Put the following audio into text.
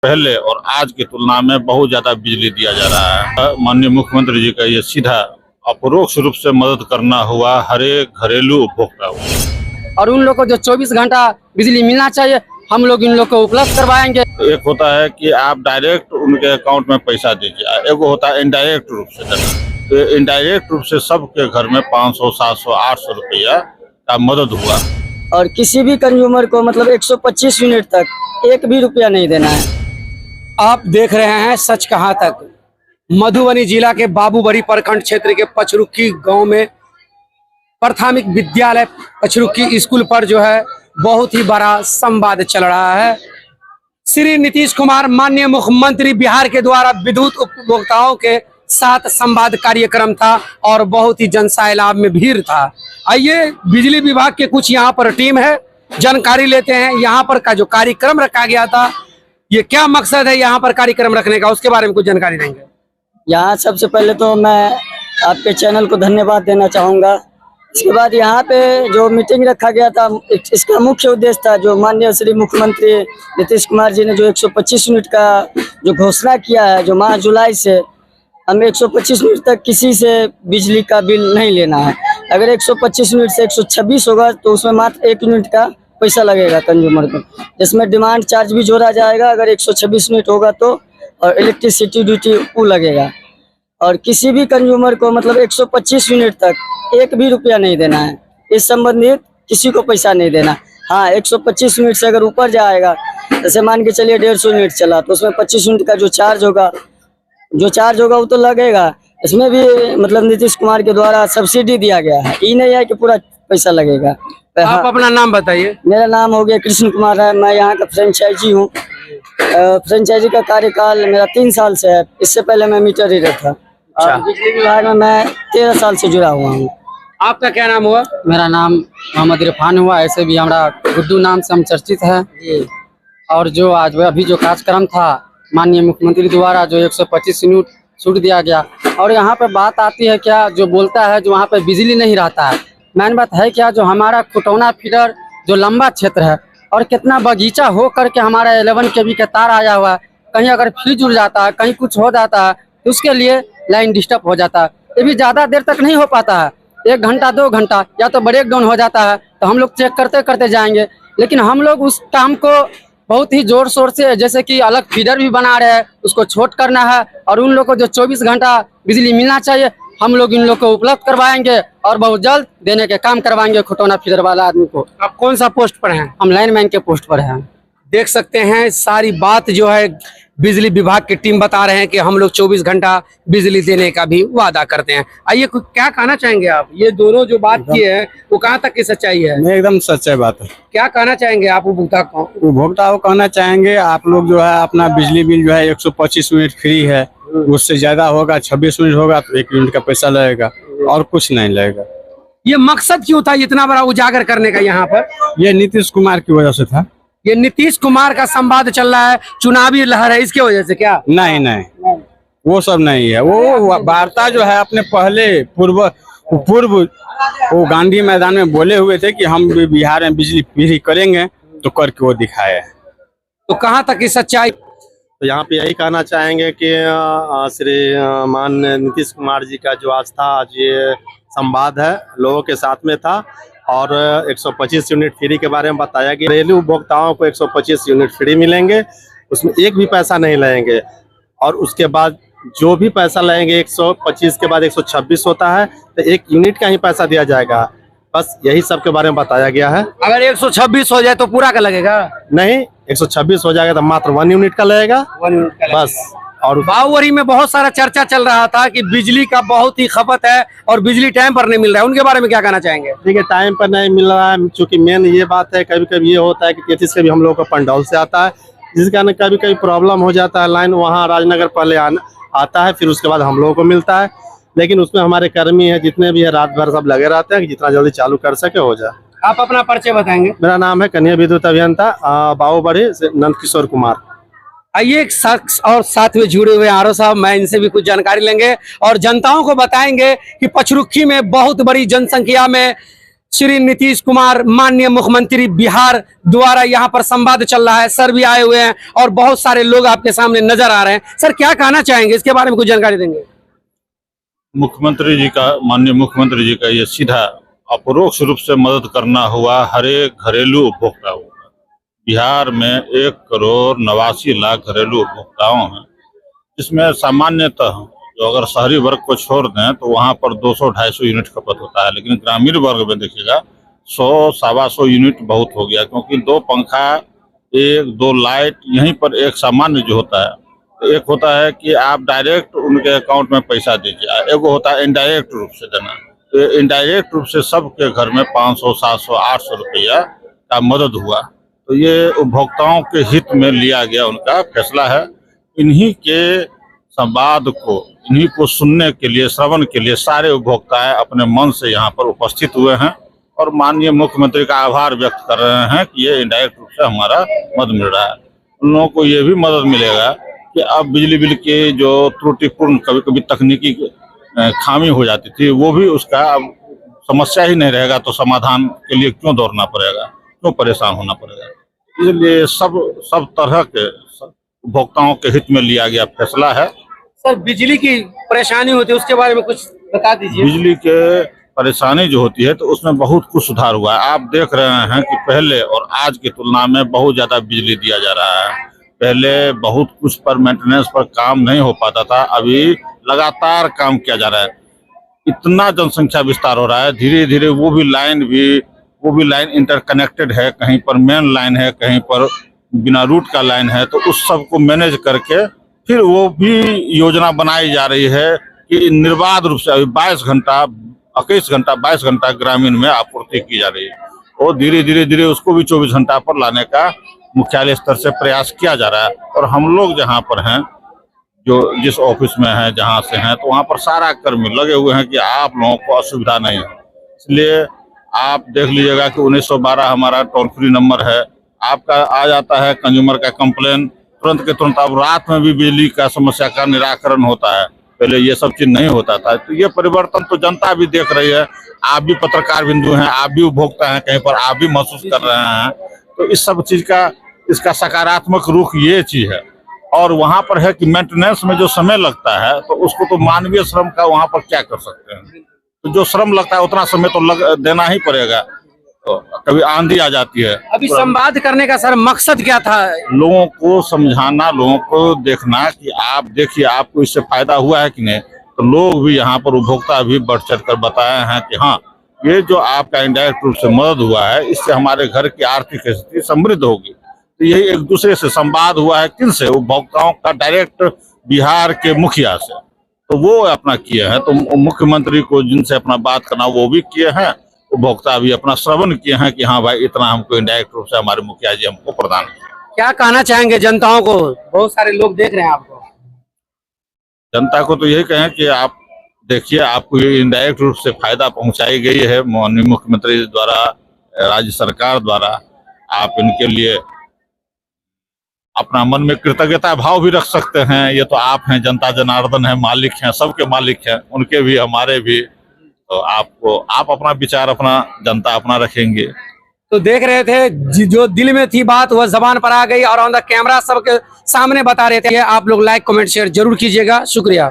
पहले और आज की तुलना में बहुत ज्यादा बिजली दिया जा रहा है। माननीय मुख्यमंत्री जी का ये सीधा अपरोक्ष रूप से मदद करना हुआ हर एक घरेलू उपभोक्ता को। और उन लोग को जो 24 घंटा बिजली मिलना चाहिए हम लोग इन लोग को उपलब्ध करवाएंगे। एक होता है कि आप डायरेक्ट उनके अकाउंट में पैसा दीजिए, एक होता है इनडायरेक्ट रूप से देना। तो इनडायरेक्ट रूप से सबके घर में 500, 700, 800 रुपया का मदद हुआ। और किसी भी कंज्यूमर को मतलब 125 यूनिट तक एक भी रुपया नहीं देना है। आप देख रहे हैं सच कहाँ तक। मधुबनी जिला के बाबूबड़ी प्रखंड क्षेत्र के पचरुखी गांव में प्राथमिक विद्यालय पचरुखी स्कूल पर जो है बहुत ही बड़ा संवाद चल रहा है। श्री नीतीश कुमार माननीय मुख्यमंत्री बिहार के द्वारा विद्युत उपभोक्ताओं के साथ संवाद कार्यक्रम था और बहुत ही जनसैलाब में भीड़ था। आइए बिजली विभाग के कुछ यहाँ पर टीम है, जानकारी लेते हैं। यहाँ पर का जो कार्यक्रम रखा गया था, ये क्या मकसद है यहाँ पर कार्यक्रम रखने का, उसके बारे में कुछ जानकारी देंगे। यहाँ सबसे पहले तो मैं आपके चैनल को धन्यवाद देना चाहूँगा। इसके बाद यहाँ पे जो मीटिंग रखा गया था, इसका मुख्य उद्देश्य था जो माननीय श्री मुख्यमंत्री नीतीश कुमार जी ने जो 125 यूनिट का जो घोषणा किया है, जो माह जुलाई से हमें 125 यूनिट तक किसी से बिजली का बिल नहीं लेना है। अगर 125 यूनिट से 126 होगा तो उसमें मात्र 1 यूनिट का पैसा लगेगा कंज्यूमर को, जिसमें डिमांड चार्ज भी जोड़ा जाएगा अगर 126 यूनिट होगा तो, और इलेक्ट्रिसिटी ड्यूटी वो लगेगा। और किसी भी कंज्यूमर को मतलब 125 यूनिट तक एक भी रुपया नहीं देना है। इस संबंधित किसी को पैसा नहीं देना। हाँ, 125 यूनिट से अगर ऊपर जाएगा, जैसे मान के चलिए 150 यूनिट चला तो उसमें 25 यूनिट का जो चार्ज होगा वो तो लगेगा। इसमें भी मतलब नीतीश कुमार के द्वारा सब्सिडी दिया गया है, ये नहीं है कि पूरा पैसा लगेगा। आप अपना नाम बताइए। मेरा नाम हो गया कृष्ण कुमार है, मैं यहाँ का फ्रेंचाइजी हूँ। फ्रेंचाइजी का कार्यकाल मेरा 3 साल से है। इससे पहले मैं मीटर रीडर था। और बिजली विभाग में मैं 13 साल से जुड़ा हुआ हूँ। आपका क्या नाम हुआ? मेरा नाम मोहम्मद इरफान हुआ, ऐसे भी हमारा गुड्डू नाम से हम चर्चित है। और जो आज अभी जो कार्यक्रम था माननीय मुख्यमंत्री द्वारा जो 125 यूनिट छूट दिया गया, और यहाँ पे बात आती है क्या जो बोलता है जो वहाँ पे बिजली नहीं रहता है। मेन बात है क्या जो हमारा खुटौना फीडर जो लंबा क्षेत्र है और कितना बगीचा हो करके हमारा 11 kV का तार आया हुआ है, कहीं अगर फ्रिज उड़ जाता है, कहीं कुछ हो जाता है तो उसके लिए लाइन डिस्टर्ब हो जाता है। ये भी ज़्यादा देर तक नहीं हो पाता है, 1 घंटा 2 घंटा या तो ब्रेक डाउन हो जाता है तो हम लोग चेक करते करते जाएंगे। लेकिन हम लोग उस काम को बहुत ही जोर शोर से, जैसे कि अलग फीडर भी बना रहे हैं, उसको छोट करना है और उन लोग को जो 24 घंटा बिजली मिलना चाहिए हम लोग इन लोग को उपलब्ध करवाएंगे और बहुत जल्द देने के काम करवाएंगे खुटौना फीडर वाला आदमी को। आप कौन सा पोस्ट पर हैं? हम लाइनमैन के पोस्ट पर हैं। देख सकते हैं सारी बात जो है बिजली विभाग की टीम बता रहे हैं कि हम लोग 24 घंटा बिजली देने का भी वादा करते हैं। आइए क्या कहना चाहेंगे आप? ये दोनों जो बात किए हैं वो कहाँ तक की सच्चाई है? नहीं, एकदम सच्चाई बात है। क्या कहना चाहेंगे आप उपभोक्ता को? उपभोक्ता को कहना चाहेंगे आप लोग जो है अपना बिजली बिल जो है 125 यूनिट फ्री है, उससे ज्यादा होगा 26 यूनिट होगा तो 1 यूनिट का पैसा लगेगा और कुछ नहीं लगेगा। ये मकसद क्यों था इतना बड़ा उजागर करने का यहाँ पर? ये नीतीश कुमार की वजह से था। ये नीतीश कुमार का संवाद चल रहा है, चुनावी लहर है, इसके वजह से क्या? नहीं, वो सब नहीं है। वो वार्ता जो है अपने पहले पूर्व वो गांधी मैदान में बोले हुए थे कि हम बिहार में बिजली फ्री करेंगे, तो करके वो दिखाए। तो कहाँ तक की सच्चाई? तो यहाँ पे यही कहना चाहेंगे कि श्री माननीय नीतीश कुमार जी का जो आज था, आज ये संवाद है लोगों के साथ में था और 125 यूनिट फ्री के बारे में बताया कि घरेलू उपभोक्ताओं को 125 यूनिट फ्री मिलेंगे, उसमें एक भी पैसा नहीं लगेंगे। और उसके बाद जो भी पैसा लगेंगे 125 के बाद 126 होता है तो 1 यूनिट का ही पैसा दिया जाएगा। बस यही सब के बारे में बताया गया है। अगर 126 हो जाए तो पूरा का लगेगा? नहीं, 126 हो जाएगा तो मात्र 1 यूनिट का लगेगा बस। और बाबूबड़ी में बहुत सारा चर्चा चल रहा था कि बिजली का बहुत ही खपत है और बिजली टाइम पर नहीं मिल रहा है, उनके बारे में क्या कहना चाहेंगे? देखिए, टाइम पर नहीं मिल रहा है क्योंकि मेन ये बात है, कभी कभी ये होता है कि 33 का भी हम लोग को पंडौल से आता है, जिसके कारण कभी कभी प्रॉब्लम हो जाता है। लाइन वहाँ राजनगर पहले आता है, फिर उसके बाद हम लोगों को मिलता है। लेकिन उसमें हमारे कर्मी है जितने भी है रात भर सब लगे रहते हैं कि जितना जल्दी चालू कर सके हो जाए। आप अपना परिचय बताएंगे? मेरा नाम है कन्या विद्युत अभियंता बाबूबड़ी से नंद किशोर कुमार। आइए एक शख्स और साथ में जुड़े हुए आरओ साहब, मैं इनसे भी कुछ जानकारी लेंगे और जनताओं को बताएंगे कि पचरुखी में बहुत बड़ी जनसंख्या में श्री नीतीश कुमार माननीय मुख्यमंत्री बिहार द्वारा यहाँ पर संवाद चल रहा है। सर भी आए हुए हैं और बहुत सारे लोग आपके सामने नजर आ रहे हैं। सर क्या कहना चाहेंगे, इसके बारे में कुछ जानकारी देंगे? माननीय मुख्यमंत्री जी का ये सीधा अपरोक्ष रूप से मदद करना हुआ हर एक घरेलू उपभोक्ता को। बिहार में 1,89,00,000 घरेलू उपभोक्ताओं हैं, जिसमें सामान्यतः जो अगर शहरी वर्ग को छोड़ दें तो वहाँ पर 200-250 यूनिट खपत होता है, लेकिन ग्रामीण वर्ग में देखिएगा 100-125 यूनिट बहुत हो गया, क्योंकि 2 पंखा 1-2 लाइट यहीं पर एक सामान्य जो होता है। तो एक होता है कि आप डायरेक्ट उनके अकाउंट में पैसा दीजिए, एक होता है इनडायरेक्ट रूप से देना। तो इनडायरेक्ट रूप से सबके घर में 500, 700, 800 रुपया का मदद हुआ। तो ये उपभोक्ताओं के हित में लिया गया उनका फैसला है। इन्हीं के संवाद को, इन्हीं को सुनने के लिए, श्रवण के लिए सारे उपभोक्ता अपने मन से यहाँ पर उपस्थित हुए हैं और माननीय मुख्यमंत्री का आभार व्यक्त कर रहे हैं कि ये इनडायरेक्ट रूप से हमारा मदद मिल रहा है। उन लोगों को ये भी मदद मिलेगा कि अब बिजली बिल के जो त्रुटिपूर्ण कभी कभी तकनीकी खामी हो जाती थी, वो भी उसका अब समस्या ही नहीं रहेगा, तो समाधान के लिए क्यों दौड़ना पड़ेगा, क्यों परेशान होना पड़ेगा। इसलिए सब तरह के उपभोक्ताओं के हित में लिया गया फैसला है। सर बिजली की परेशानी होती है, उसके बारे में कुछ बता दीजिए। बिजली के परेशानी जो होती है तो उसमें बहुत कुछ सुधार हुआ है। आप देख रहे हैं कि पहले और आज की तुलना में बहुत ज्यादा बिजली दिया जा रहा है। पहले बहुत कुछ पर मेंटेनेंस पर काम नहीं हो पाता था, अभी लगातार काम किया जा रहा है। इतना जनसंख्या विस्तार हो रहा है, धीरे धीरे वो भी लाइन इंटरकनेक्टेड है, कहीं पर मेन लाइन है, कहीं पर बिना रूट का लाइन है। तो उस सब को मैनेज करके फिर वो भी योजना बनाई जा रही है कि निर्बाध रूप से अभी 22 घंटा ग्रामीण में आपूर्ति की जा रही है और धीरे उसको भी 24 घंटा पर लाने का मुख्यालय स्तर से प्रयास किया जा रहा है। और हम लोग जहाँ पर हैं, जो जिस ऑफिस में हैं, जहाँ से हैं, तो वहाँ पर सारा कर्मी लगे हुए हैं कि आप लोगों को असुविधा नहीं है। इसलिए आप देख लीजिएगा कि 1912 हमारा टोल फ्री नंबर है। आपका आ जाता है कंज्यूमर का कंप्लेन, तुरंत के तुरंत अब रात में भी बिजली का समस्या का निराकरण होता है। पहले ये सब चीज नहीं होता था। तो ये परिवर्तन तो जनता भी देख रही है, आप भी पत्रकार बिंदु हैं, आप भी उपभोक्ता हैं, कहीं पर आप भी महसूस कर रहे हैं। तो इस सब चीज का इसका सकारात्मक रुख ये चीज है। और वहाँ पर है कि मेंटेनेंस में जो समय लगता है तो उसको तो मानवीय श्रम का वहाँ पर क्या कर सकते हैं। तो जो श्रम लगता है उतना समय तो देना ही पड़ेगा। तो कभी आंधी आ जाती है। अभी संवाद करने का सर मकसद क्या था? लोगों को समझाना, लोगों को देखना कि आप देखिए आपको इससे फायदा हुआ है कि नहीं। तो लोग भी यहाँ पर उपभोक्ता भी बढ़ चढ़ कर बताए हैं कि हाँ, ये जो आपका इंडायरेक्ट रूप से मदद हुआ है, इससे हमारे घर की आर्थिक स्थिति समृद्ध होगी। तो यही एक दूसरे से संवाद हुआ है। किन से? उपभोक्ताओं का डायरेक्ट बिहार के मुखिया से। तो वो अपना किए हैं। तो मुख्यमंत्री को जिनसे अपना बात करना वो भी किए हैं, उपभोक्ता भी अपना श्रवण किए हैं कि हाँ भाई इतना हमको इंडायरेक्ट रूप से हमारे मुखिया जी हमको प्रदान किया। क्या कहना चाहेंगे जनताओं को? बहुत सारे लोग देख रहे हैं आपको। जनता को तो यही कहें कि आप देखिए, आपको ये इंडायरेक्ट रूप से फायदा पहुंचाई गई है माननीय मुख्यमंत्री द्वारा, राज्य सरकार द्वारा। आप इनके लिए अपना मन में कृतज्ञता भाव भी रख सकते हैं। ये तो आप हैं, जनता जनार्दन है, मालिक हैं, सबके मालिक हैं, उनके भी हमारे भी। तो आप अपना विचार, अपना जनता अपना रखेंगे। तो देख रहे थे जो दिल में थी बात वह जबान पर आ गई और ऑन द कैमरा सबके सामने बता रहे थे। आप लोग लाइक कमेंट शेयर जरूर कीजिएगा। शुक्रिया।